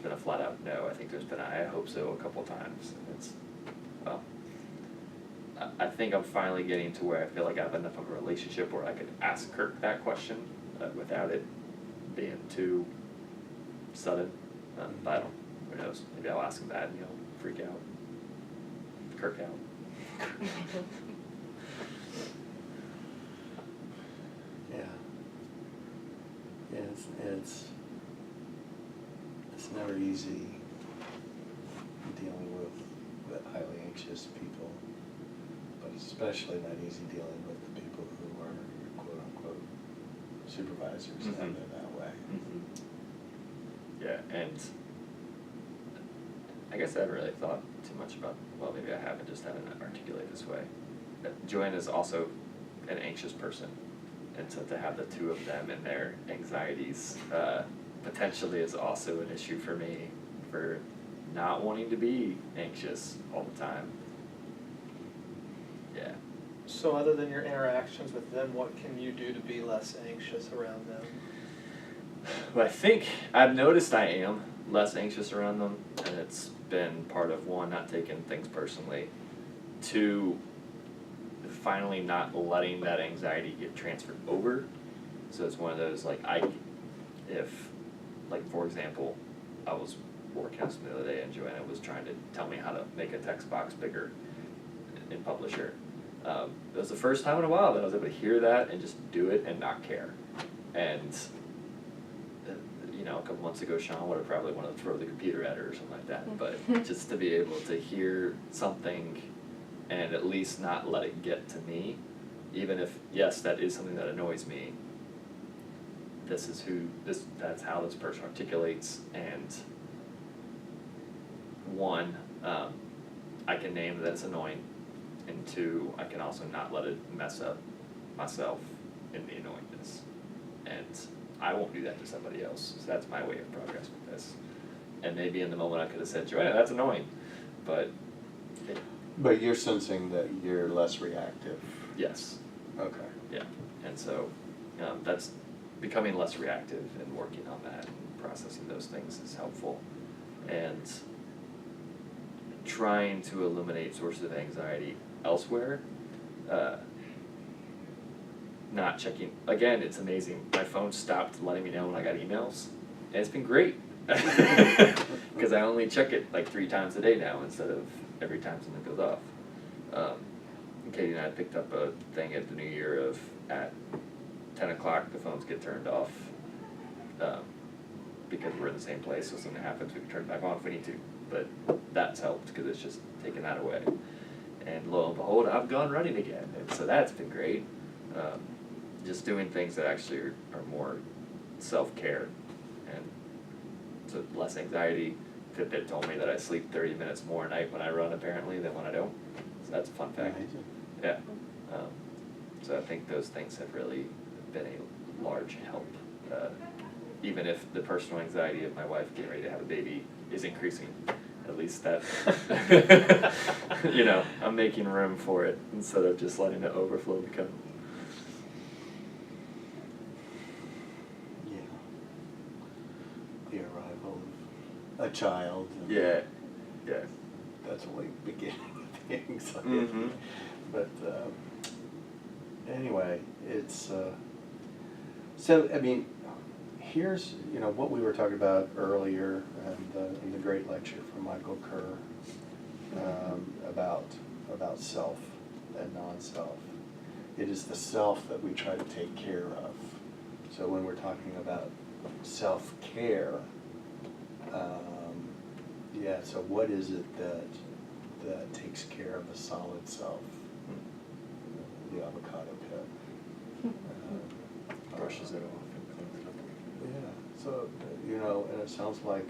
been a flat out no. I think there's been a I hope so a couple times. And it's, well, I think I'm finally getting to where I feel like I have enough of a relationship where I could ask Kirk that question without it being too sudden. But I don't, who knows, maybe I'll ask him that and he'll freak out. Kirk out. Yeah. Yeah, it's never easy dealing with highly anxious people, but it's especially not easy dealing with the people who are your quote-unquote supervisors Mm-hmm. and they're that way. Mm-hmm. Yeah, and I guess I haven't really thought too much about, well, maybe I haven't, just haven't articulated this way. Joanna's also an anxious person, and so to have the two of them and their anxieties potentially is also an issue for me, for not wanting to be anxious all the time. Yeah. So other than your interactions with them, what can you do to be less anxious around them? But I think I've noticed I am less anxious around them, and it's been part of, one, not taking things personally, two, finally not letting that anxiety get transferred over. So it's one of those, like, for example, I was working on something the other day and Joanna was trying to tell me how to make a text box bigger in Publisher. It was the first time in a while that I was able to hear that and just do it and not care. And a couple months ago, Sean would have probably wanted to throw the computer at her or something like that. But just to be able to hear something and at least not let it get to me, even if, yes, that is something that annoys me, that's how this person articulates, and one, I can name that it's annoying, and two, I can also not let it mess up myself in the annoyingness. And I won't do that to somebody else, so that's my way of progress with this. And maybe in the moment I could have said, Joanna, that's annoying, but But you're sensing that you're less reactive. yes. Okay. Yeah, and so that's becoming less reactive and working on that and processing those things is helpful. And trying to eliminate sources of anxiety elsewhere. Not checking, again, it's amazing. My phone stopped letting me know when I got emails, and it's been great. Because I only check it like 3 times a day now instead of every time something goes off. Katie and I picked up a thing at the New Year of at 10 o'clock the phones get turned off because we're in the same place, so something happens, we can turn it back on if we need to. But that's helped because it's just taken that away. And lo and behold, I've gone running again, and so that's been great. Just doing things that actually are more self-care, and so less anxiety. Fitbit told me that I sleep 30 minutes more a night when I run apparently than when I don't. So that's a fun fact. Amazing. Yeah. So I think those things have really been a large help. Even if the personal anxiety of my wife getting ready to have a baby is increasing, at least that, I'm making room for it instead of just letting it overflow become. Yeah. The arrival of a child. And Yeah. That's only the beginning of the anxiety. Mm-hmm. But anyway, it's so I mean, here's what we were talking about earlier, and in the great lecture from Michael Kerr about self and non-self. It is the self that we try to take care of. So when we're talking about self-care, so what is it that takes care of a solid self? The avocado pit. Brushes it off and cleans it up. Yeah, so, and it sounds like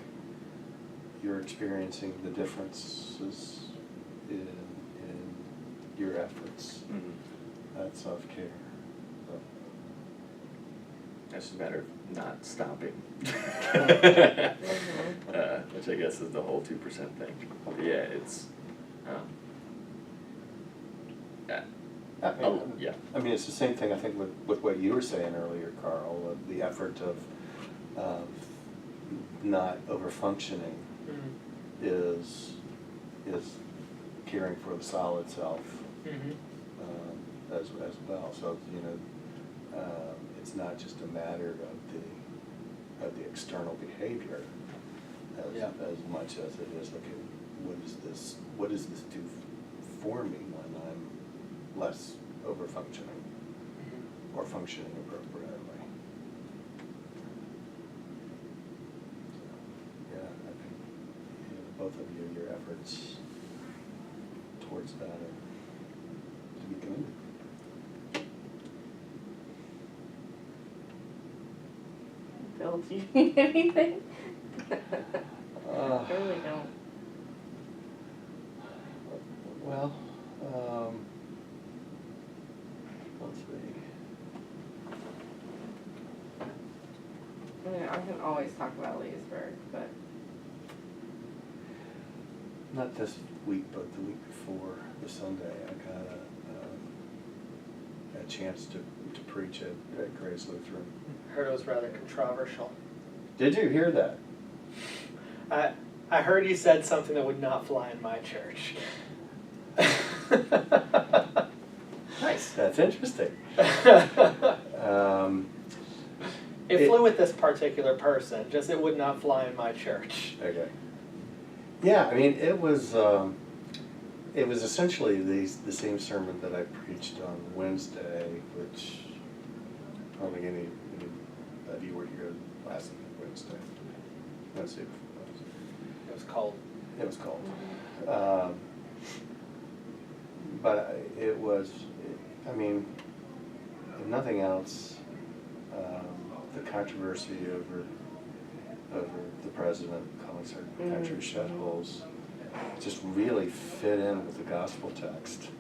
you're experiencing the differences in your efforts at self-care. So. It's just a matter of not stopping. Which I guess is the whole 2% thing. But yeah, it's yeah. I mean, it's the same thing, I think, with what you were saying earlier, Carl, of the effort of not over-functioning Mhm. is caring for the solid self Mhm. as well. So, you know, it's not just a matter of the external behavior Yeah. as much as it is, okay, what does this do for me when I'm less over-functioning Mhm. or functioning appropriately? Yeah, I think, you know, both of you, your efforts towards that are to be commended. Bill, do you need anything? Uh, I really don't. Well, let's see. I mean, I can always talk about Leesburg, but Not this week, but the week before, the Sunday, I got a chance to preach at Grace Lutheran. Heard it was rather controversial. Did you hear that? I heard he said something that would not fly in my church. Nice. That's interesting. It flew with this particular person, just it would not fly in my church. Okay. Yeah, I mean, it was essentially the same sermon that I preached on Wednesday, which I don't think any of you were here last Wednesday. Wednesday before Wednesday. It was called. It was called. But it was, I mean, if nothing else, the controversy over the president calling certain countries shitholes just really fit in with the gospel text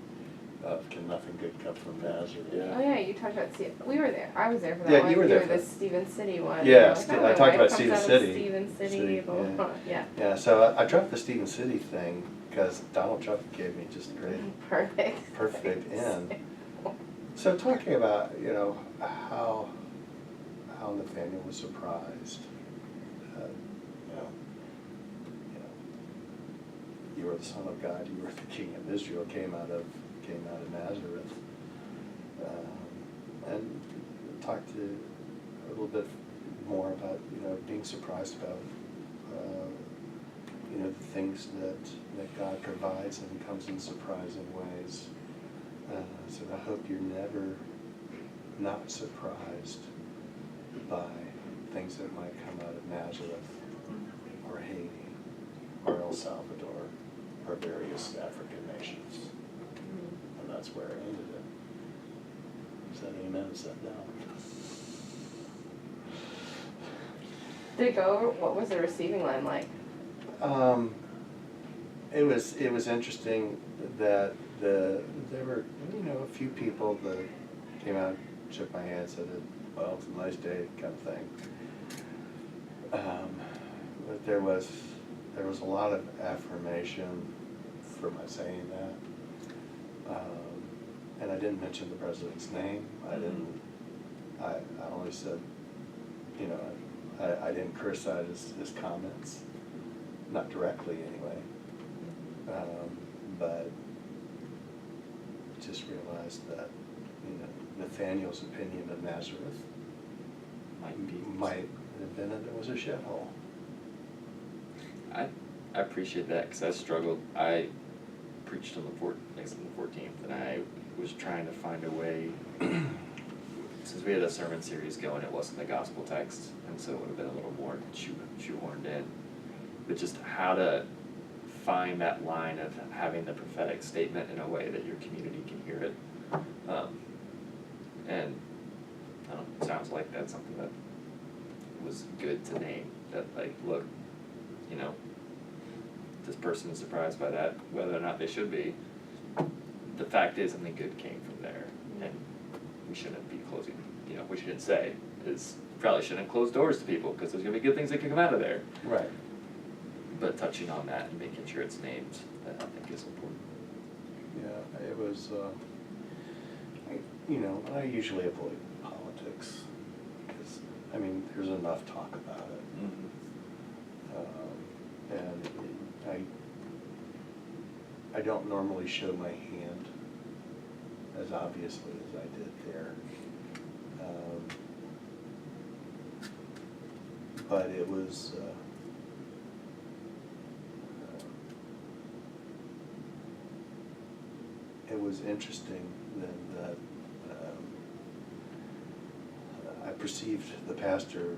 of can nothing good come from Nazareth. oh yeah, you talked about we were there. I was there for that Yeah, one. you were there for the that. Stephen City one. Yeah, Like, I my talked wife about comes Stephen out of City. Stephen City, blah, blah, yeah. blah. Yeah. Yeah, so I dropped the Stephen City thing because Donald Trump gave me just a great, perfect end. So talking about, you know, how Nathaniel was surprised, you know, you are the Son of God, you are the King of Israel, came out of Nazareth, and talked to a little bit more about, you know, being surprised about, you know, the things that God provides and comes in surprising ways. So I hope you're never not surprised by things that might come out of Nazareth or Haiti or El Salvador or various African nations. And that's where I ended it. Said amen, sat down. Did it go over? What was the receiving line like? It was interesting that there were, you know, a few people that came out, shook my hand, said, well, it's a nice day, kind of thing. But there was a lot of affirmation for my saying that. And I didn't mention the president's name. I only said, you know, I didn't criticize his comments, not directly anyway. But just realized that, you know, Nathaniel's opinion of Nazareth might have been that it was a shithole. I appreciate that because I struggled. I preached on the 14th, and I was trying to find a way. Since we had a sermon series going, it wasn't the gospel text, and so it would have been a little more shoehorned in. But just how to find that line of having the prophetic statement in a way that your community can hear it. And I don't know, it sounds like that's something that was good to name. That, like, look, you know, this person is surprised by that, whether or not they should be. The fact is, something good came from there, and we shouldn't be closing, you know, we shouldn't say is probably shouldn't close doors to people because there's gonna be good things that can come out of there. Right. But touching on that and making sure it's named, that I think is important. Yeah, it was, you know, I usually avoid politics because, I mean, there's enough talk about it. I don't normally show my hand as obviously as I did there. But it was, it was interesting then that I perceived the pastor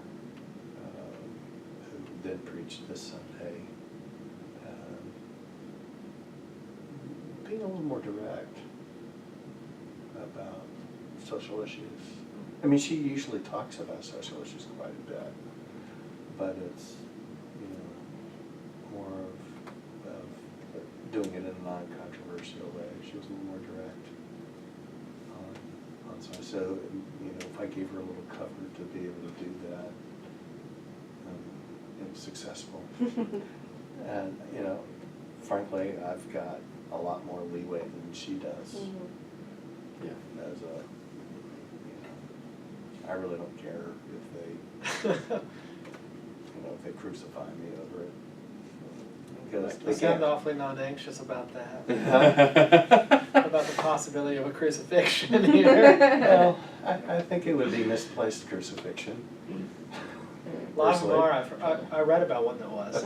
who then preached this Sunday being a little more direct about social issues. I mean, she usually talks about social issues quite a bit, but it's, you know, more of doing it in a non-controversial way. She was a little more direct on some. So, you know, if I gave her a little cover to be able to do that, it was successful. And, you know, frankly, I've got a lot more leeway than she does. Yeah. As a, you know, I really don't care if they, you know, if they crucify me over it. Because You they sound can't. awfully non-anxious about that, Yeah. about the possibility of a crucifixion here. Well, I think it would be misplaced crucifixion. A lot of them Personally. are. I read about one that was.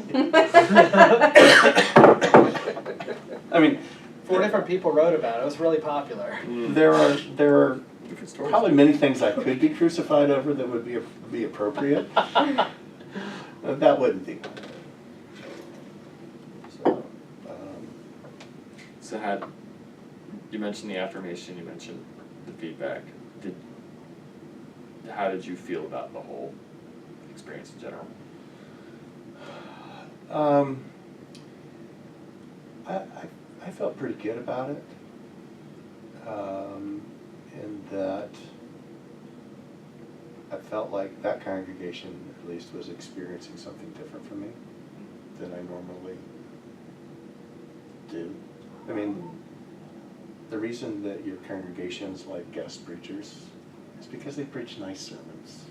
I mean, 4 different people wrote about it. It was really popular. there are Different stories. probably many things I could be crucified over that would be appropriate. That wouldn't be. So, So you mentioned the affirmation, you mentioned the feedback. How did you feel about the whole experience in general? I felt pretty good about it, in that I felt like that congregation at least was experiencing something different from me than I normally do. I mean, the reason that your congregations like guest preachers is because they preach nice sermons.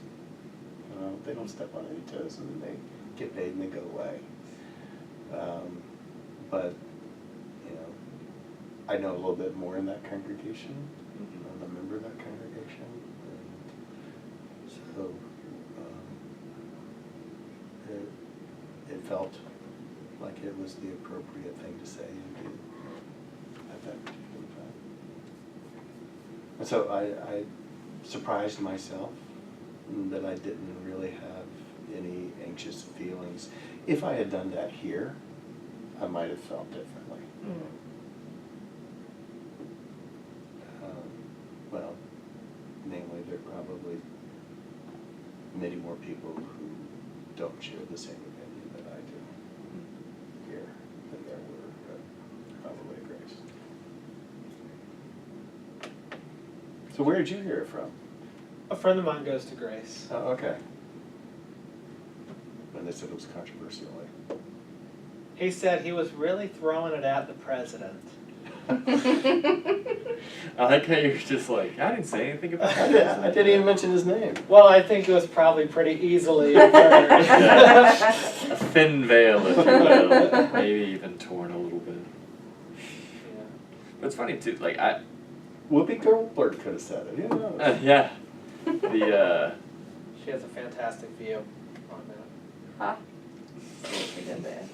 You know, they don't step on any toes and then they get paid and they go away. But, you know, I know a little bit more in that congregation. I'm a member of that congregation. And so it felt like it was the appropriate thing to say and do at that particular time. And so I surprised myself that I didn't really have any anxious feelings. If I had done that here, I might have felt differently. Well, namely, there are probably many more people who don't share the same opinion that I do here than there were probably at Grace. So where did you hear it from? A friend of mine goes to Grace. Oh, okay. And they said it was controversial. He said he was really throwing it at the president. I like how you're just like, I didn't say anything about I that. didn't even mention his name. Well, I think it was probably pretty easily inferred. Yeah. A thin veil, if you will. Maybe even torn a little bit. Yeah. But it's funny too, like Whoopi Goldberg could have said it. Who knows? yeah. The She has a fantastic view on that. Huh? See what we did there.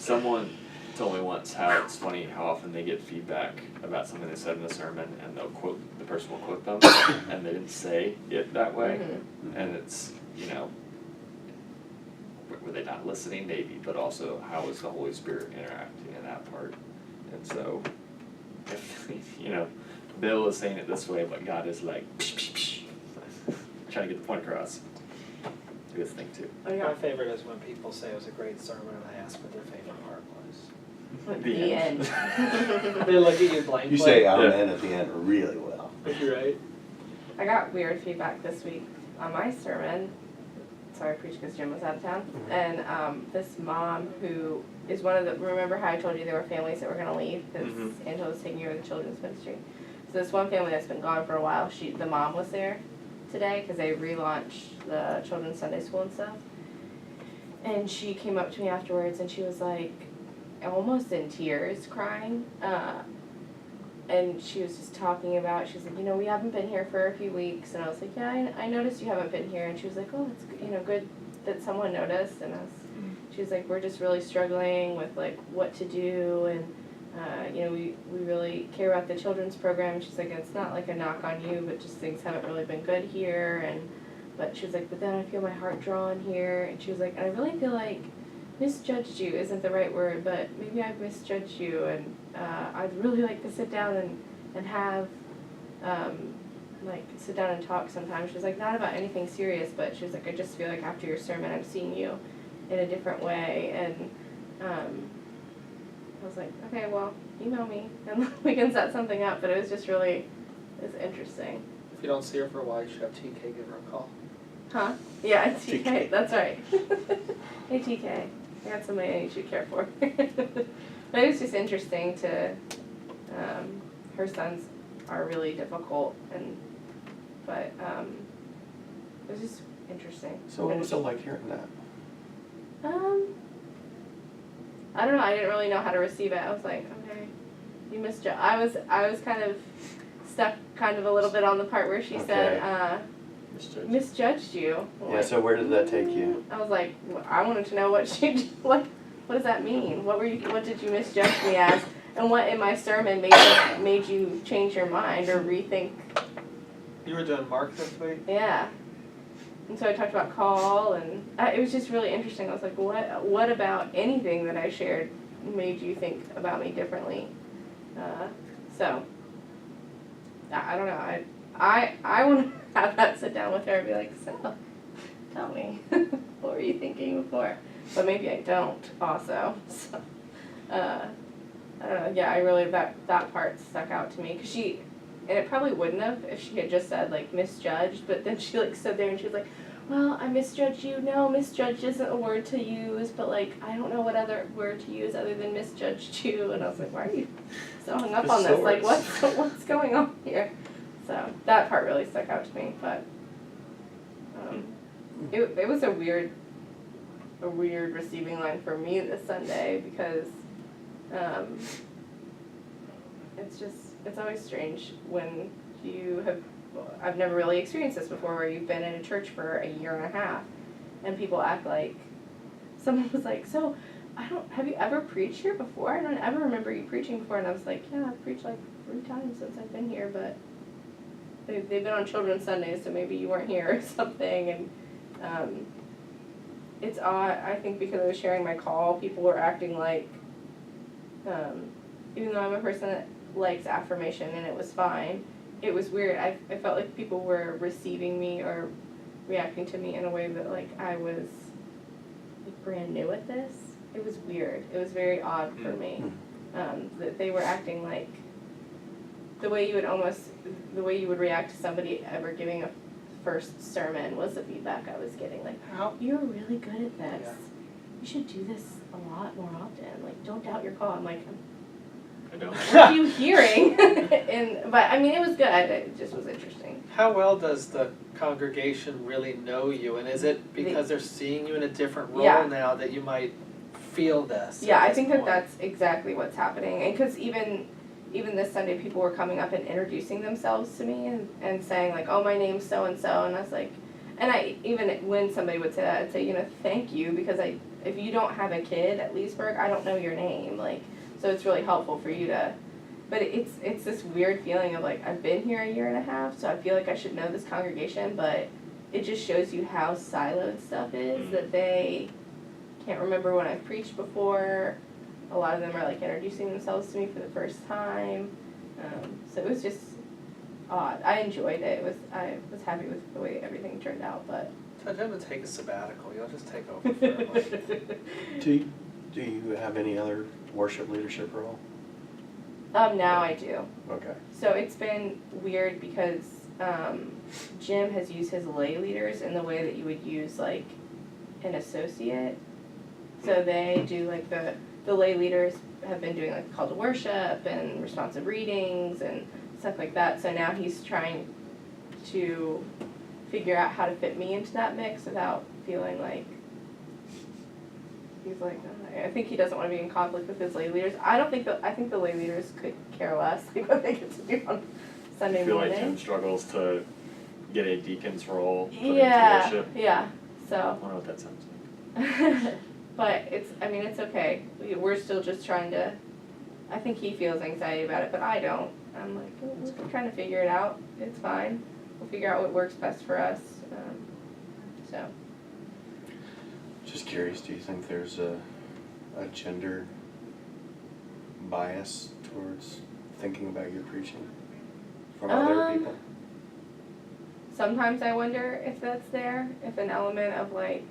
someone told me once how it's funny how often they get feedback about something they said in a sermon and the person will quote them and they didn't say it that way. And it's, you know, were they not listening? Maybe, but also how is the Holy Spirit interacting in that part? And so, if, you know, Bill is saying it this way, but God is like, psh, psh, psh, trying to get the point across. Do his thing too. Oh, yeah. My favorite is when people say it was a great sermon and I ask what their favorite part was. The end. They look at you blankly. You say amen at the end really well. You're right. I got weird feedback this week on my sermon. Sorry, I preached because Jim was out of town. And this mom who is one of the, remember how I told you there were families that were going to leave because Angela was taking over the children's ministry. So this one family that's been gone for a while, the mom was there today because they relaunched the children's Sunday school and stuff. And she came up to me afterwards and she was like, almost in tears crying. And she was just talking about, she was like, we haven't been here for a few weeks. And I was like, yeah, I noticed you haven't been here. And she was like, oh, it's, good that someone noticed. And she was like, we're just really struggling with, like, what to do. And, we really care about the children's program. And she's like, it's not like a knock on you, but just things haven't really been good here. But she was like, but then I feel my heart drawn here. And she was like, and I really feel like misjudged you isn't the right word, but maybe I've misjudged you, and I'd really like to sit down and have, sit down and talk sometime. She was like, not about anything serious, but she was like, I just feel like after your sermon I'm seeing you in a different way, and I was like, okay, well, email me, and we can set something up, but it was just really, it was interesting. If you don't see her for a while, you should have TK give her a call. Huh? Yeah, TK, TK. that's right. Hey TK, I got somebody I need you to care for. But it was just interesting to, her sons are really difficult, but it was just interesting. So what was it like hearing that? I don't know, I didn't really know how to receive it. I was like, okay, you misjudged. I was kind of stuck kind of a little bit on the part where she said, misjudged you. Yeah, so where did that take you? I was like, I wanted to know what she, what does that mean? What did you misjudge me as? And what in my sermon made you change your mind or rethink? You were doing Mark this week? Yeah. And so I talked about call, and it was just really interesting. I was like, what about anything that I shared made you think about me differently? So, I don't know. I want to have that sit down with her and be like, so, tell me, what were you thinking before? But maybe I don't also. So, I don't know. Yeah, I really, that part stuck out to me. Because and it probably wouldn't have if she had just said, like, misjudged. But then she, like, stood there and she was like, well, I misjudged you. No, misjudged isn't a word to use. But, like, I don't know what other word to use other than misjudged you. And I was like, why are you so hung up on this? Like, what's going on here? So that part really stuck out to me. But it was a weird receiving line for me this Sunday because it's always strange when I've never really experienced this before where you've been in a church for a year and a half and people act like, someone was like, so have you ever preached here before? I don't ever remember you preaching before. And I was like, yeah, I've preached like 3 times since I've been here, but they've been on Children's Sundays, so maybe you weren't here or something. And it's odd, I think because I was sharing my call, people were acting like, even though I'm a person that likes affirmation and it was fine, it was weird. I felt like people were receiving me or reacting to me in a way that like I was like brand new at this. It was weird. It was very odd for me. That they were acting like the way you would react to somebody ever giving a first sermon was the feedback I was getting. Like, you're really good at this. Yeah. You should do this a lot more often. Like, don't doubt your call. I'm like, I don't. what are you hearing? But I mean, it was good. It just was interesting. How well does the congregation really know you? And is it because they're seeing you in a different role Yeah. now that you might feel this? Yeah, at I this think point? that's exactly what's happening. And because even this Sunday, people were coming up and introducing themselves to me and saying like, oh, my name's so-and-so. And I was like, and I, even when somebody would say that, I'd say, thank you, because if you don't have a kid at Leesburg, I don't know your name. Like, so it's really helpful for you to, but it's this weird feeling of like, I've been here a year and a half, so I feel like I should know this congregation, but it just shows you how siloed stuff is, that they can't remember when I've preached before. A lot of them are like introducing themselves to me for the first time. So it was just odd. I enjoyed it. I was happy with the way everything turned out, but. Tell them to take a sabbatical. You'll just take over for everyone. Do you have any other worship leadership role? Now I do. Okay. So it's been weird because Jim has used his lay leaders in the way that you would use like an associate. So they do like the lay leaders have been doing like call to worship and responsive readings and stuff like that. So now he's trying to figure out how to fit me into that mix without feeling like he's like, I think he doesn't want to be in conflict with his lay leaders. I think the lay leaders could care less what they get to do on Sunday I feel like Jim morning. struggles to get a deacon's role put into Yeah, worship. yeah, I so. wonder what that sounds like. But it's okay. We're still just trying to, I think he feels anxiety about it, but I don't. I'm like, oh, we're trying to figure it out. It's fine. We'll figure out what works best for us. So. Just curious, do you think there's a gender bias towards thinking about your preaching from other people? Sometimes I wonder if that's there, if an element of like,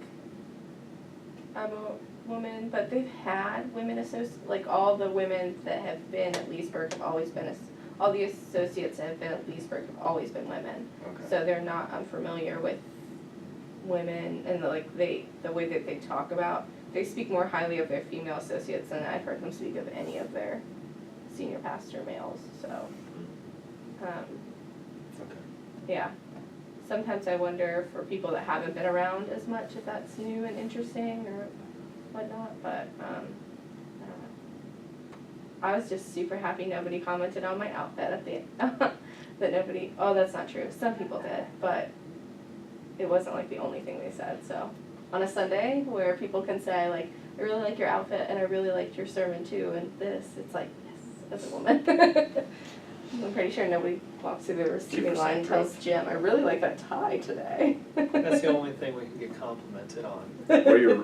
I'm a woman, but they've had women like all the women that have been at Leesburg have always been, all the associates that have been at Leesburg have always been women. Okay. So they're not unfamiliar with women and the way that they talk about, they speak more highly of their female associates than I've heard them speak of any of their senior pastor males, so. Okay. Yeah. Sometimes I wonder for people that haven't been around as much if that's new and interesting or whatnot, but I don't know. I was just super happy nobody commented on my outfit at the that nobody, oh, that's not true. Some people did, but it wasn't like the only thing they said, so. On a Sunday where people can say like, I really like your outfit and I really liked your sermon too and this, it's like, yes, as a woman. I'm pretty sure nobody walks through the receiving line and tells Jim, I really like that tie today. That's the only thing we can get complimented on.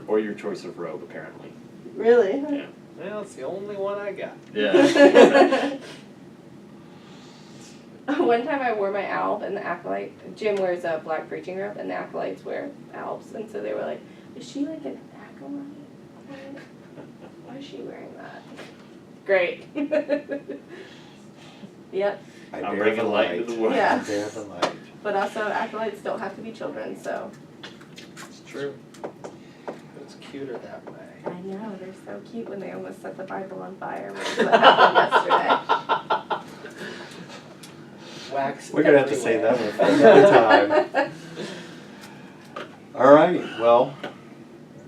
Or your choice of robe, apparently. Really? Yeah. Well, it's the only one I got. Yeah. One time I wore my alb and the acolyte, Jim wears a black preaching robe and the acolytes wear albs, and so they were like, is she like an acolyte? Why is she wearing that? Great. Yep, I I'm bear bringing the light into the world. Yeah. I bear the light. but also acolytes don't have to be children, so. It's true. It's cuter that way. I know, they're so cute when they almost set the Bible on fire, which is what happened yesterday. Wax We're gonna have to save that everywhere. one for another time. All right, well,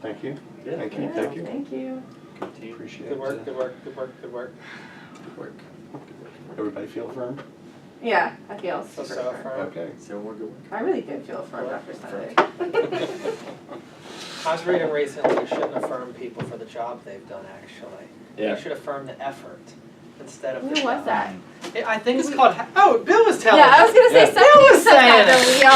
thank you. Yeah. Thank you, Yeah, thank you. Thank you. Good team. Appreciate Good work, it. good work, good work, good work. Good work. Everybody feel affirmed? Yeah, I feel So super so affirmed. firm. Okay. So more good work. I really did feel affirmed after Sunday. I was reading recently, you shouldn't affirm people for the job they've done, actually. Yeah. You should affirm the effort instead of the Who job. was that? I think it's called, oh, Bill was telling Yeah, I me. was gonna say Yeah. something Bill was saying that it. we all